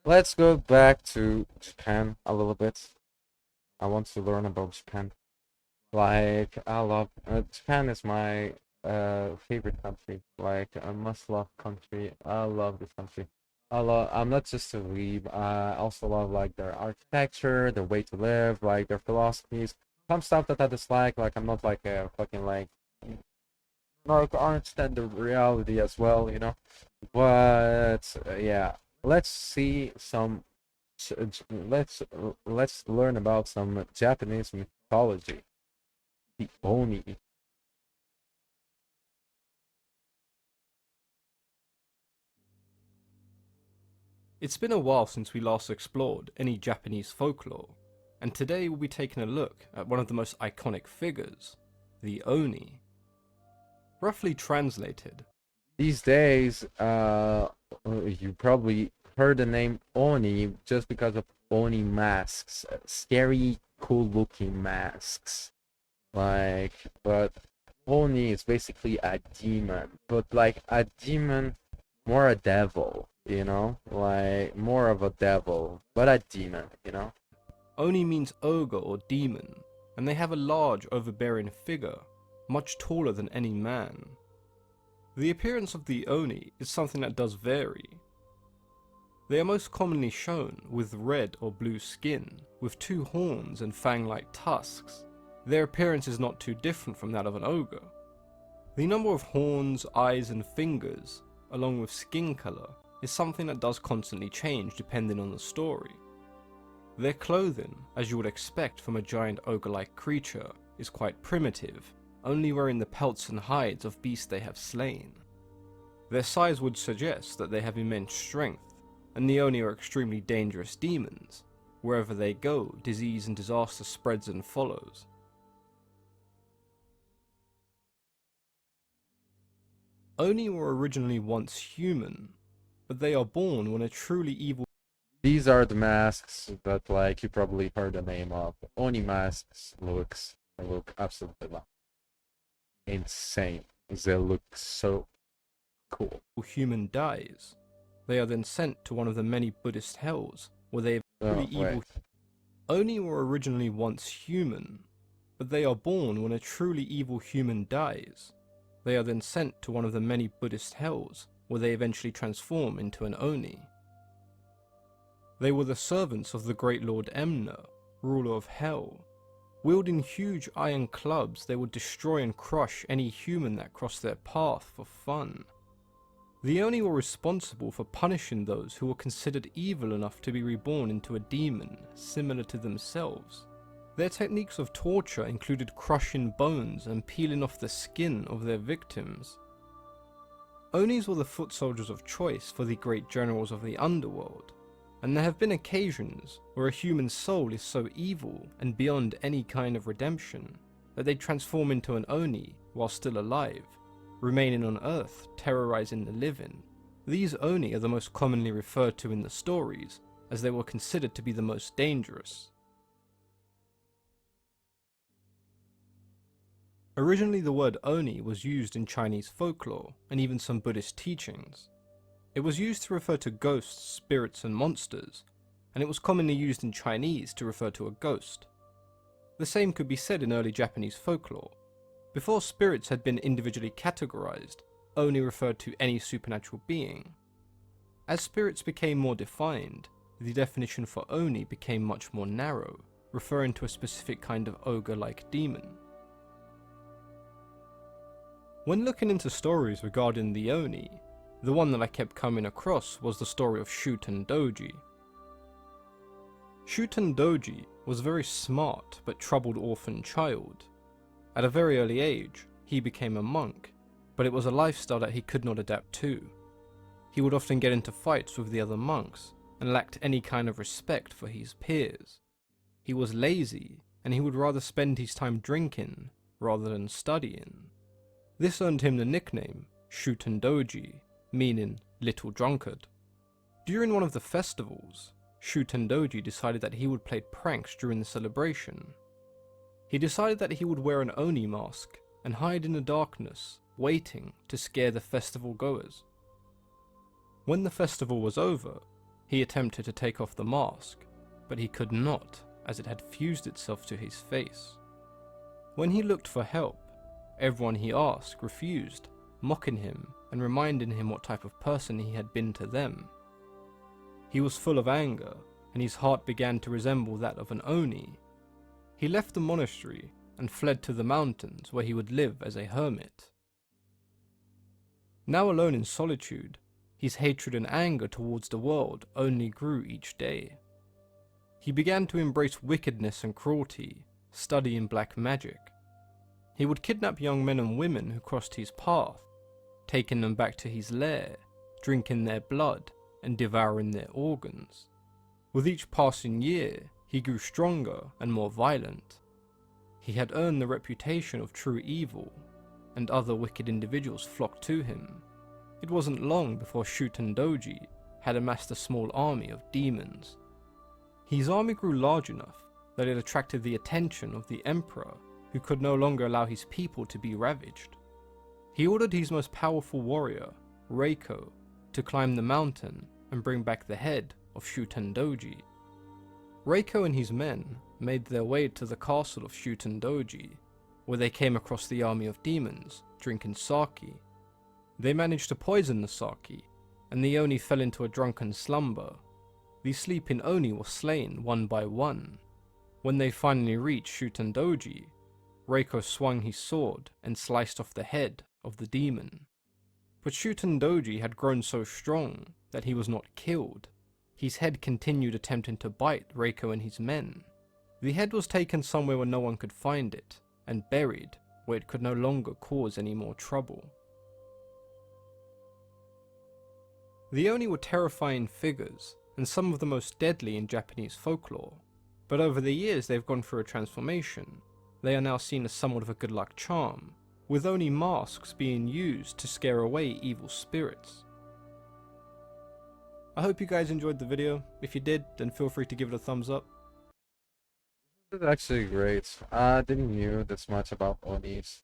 let's go back to Japan a little bit. I want to learn about Japan. Like, I love Japan is my favorite country. Like, a must-love country. I love this country. I'm not just a weeb. I also love like their architecture, their way to live, like their philosophies. Some stuff that I dislike. Like, I'm not like a fucking like I understand the reality as well, you know. But yeah, let's see some. Let's learn about some Japanese mythology. The Oni. It's been a while since we last explored any Japanese folklore, and today we'll be taking a look at one of the most iconic figures, the Oni. Roughly translated, These days, you probably heard the name Oni just because of Oni masks, scary, cool-looking masks. Like, but Oni is basically a demon, but like a demon, more a devil, you know, like more of a devil, but a demon, you know. Oni means ogre or demon, and they have a large overbearing figure, much taller than any man. The appearance of the Oni is something that does vary. They are most commonly shown with red or blue skin, with two horns and fang-like tusks. Their appearance is not too different from that of an ogre. The number of horns, eyes and fingers, along with skin colour, is something that does constantly change depending on the story. Their clothing, as you would expect from a giant ogre-like creature, is quite primitive, only wearing the pelts and hides of beasts they have slain. Their size would suggest that they have immense strength, and the Oni are extremely dangerous demons. Wherever they go, disease and disaster spreads and follows. Oni were originally once human, but they are born when a truly evil. These are the masks that like you probably heard the name of. Oni masks look absolutely insane. They look so cool. human dies. They are then sent to one of the many Buddhist hells, where they have truly Oh evil. wait. Oni were originally once human, but they are born when a truly evil human dies. They are then sent to one of the many Buddhist hells, where they eventually transform into an Oni. They were the servants of the great Lord Emna, ruler of Hell. Wielding huge iron clubs, they would destroy and crush any human that crossed their path for fun. The Oni were responsible for punishing those who were considered evil enough to be reborn into a demon, similar to themselves. Their techniques of torture included crushing bones and peeling off the skin of their victims. Onis were the foot soldiers of choice for the great generals of the underworld, and there have been occasions where a human soul is so evil and beyond any kind of redemption that they transform into an Oni while still alive, remaining on Earth, terrorizing the living. These Oni are the most commonly referred to in the stories, as they were considered to be the most dangerous. Originally the word Oni was used in Chinese folklore, and even some Buddhist teachings. It was used to refer to ghosts, spirits and monsters, and it was commonly used in Chinese to refer to a ghost. The same could be said in early Japanese folklore. Before spirits had been individually categorized, Oni referred to any supernatural being. As spirits became more defined, the definition for Oni became much more narrow, referring to a specific kind of ogre-like demon. When looking into stories regarding the Oni, the one that I kept coming across was the story of Shuten Dōji. Shuten Dōji was a very smart but troubled orphan child. At a very early age, he became a monk, but it was a lifestyle that he could not adapt to. He would often get into fights with the other monks and lacked any kind of respect for his peers. He was lazy, and he would rather spend his time drinking rather than studying. This earned him the nickname Shuten Dōji, meaning little drunkard. During one of the festivals, Shuten Dōji decided that he would play pranks during the celebration. He decided that he would wear an Oni mask and hide in the darkness, waiting to scare the festival goers. When the festival was over, He attempted to take off the mask, but he could not, as it had fused itself to his face. When he looked for help, everyone he asked refused, mocking him and reminding him what type of person he had been to them. He was full of anger, and his heart began to resemble that of an Oni. He left the monastery and fled to the mountains where he would live as a hermit. Now alone in solitude, his hatred and anger towards the world only grew each day. He began to embrace wickedness and cruelty, studying black magic. He would kidnap young men and women who crossed his path, taking them back to his lair, drinking their blood and devouring their organs. With each passing year, he grew stronger and more violent. He had earned the reputation of true evil, and other wicked individuals flocked to him. It wasn't long before Shuten Dōji had amassed a small army of demons. His army grew large enough that it attracted the attention of the emperor, who could no longer allow his people to be ravaged. He ordered his most powerful warrior, Reiko, to climb the mountain and bring back the head of Shuten Dōji. Reiko and his men made their way to the castle of Shuten Dōji, where they came across the army of demons drinking sake. They managed to poison the sake, and the Oni fell into a drunken slumber. The sleeping Oni were slain one by one. When they finally reached Shuten Dōji, Reiko swung his sword and sliced off the head of the demon. But Shuten Dōji had grown so strong that he was not killed. His head continued attempting to bite Reiko and his men. The head was taken somewhere where no one could find it, and buried where it could no longer cause any more trouble. The Oni were terrifying figures, and some of the most deadly in Japanese folklore, but over the years they've gone through a transformation. They are now seen as somewhat of a good luck charm, with Oni masks being used to scare away evil spirits. I hope you guys enjoyed the video. If you did, then feel free to give it a thumbs up. This is actually great. I didn't know this much about Onis.